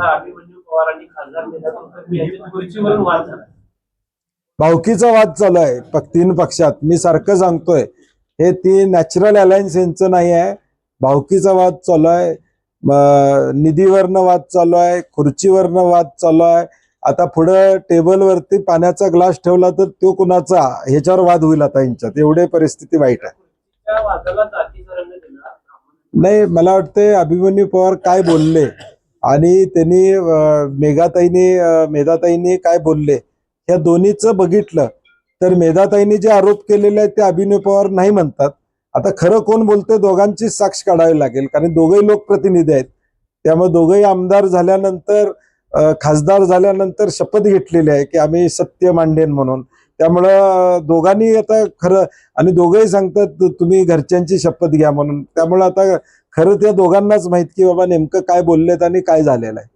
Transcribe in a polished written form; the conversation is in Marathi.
अभिमन्यू पवार आणि खासदार मेधा यांच्यात खुर्चीवरून वाद झाला. भावकीचा वाद चालू आहे तीन पक्षात. मी सारखं सांगतोय हे ती नॅचरल अलायन्स यांचं नाही आहे. भावकीचा वाद चालू आहे, निधीवरनं वाद चालू आहे, खुर्चीवरनं वाद चालू आहे. आता पुढं टेबलवरती पाण्याचा ग्लास ठेवला तर तो कुणाचा ह्याच्यावर वाद होईल आता यांच्यात. एवढे परिस्थिती वाईट आहे. त्या वादाला जातीचा रंग दिला. नाही, मला वाटते अभिमन्यू पवार काय बोलले आणि त्यांनी मेधाताईंनी काय बोलले ह्या दोन्हीचं बघितलं तर मेधाताईंनी जे आरोप केलेले आहेत ते अभिमन्यू पवार नाही म्हणतात. आता खरं कोण बोलतंय दोघांची साक्ष काढावी लागेल, कारण दोघंही लोकप्रतिनिधी आहेत. त्यामुळे दोघंही आमदार झाल्यानंतर खासदार झाल्यानंतर शपथ घेतलेली आहे की आम्ही सत्य मांडेन म्हणून. त्यामुळं दोघांनी आता खरं, आणि दोघंही सांगतात तुम्ही घरच्यांची शपथ घ्या म्हणून. त्यामुळे आता खरं त्या दोघांनाच माहित की बाबा नेमकं काय बोललेत आणि काय झालेलं आहे.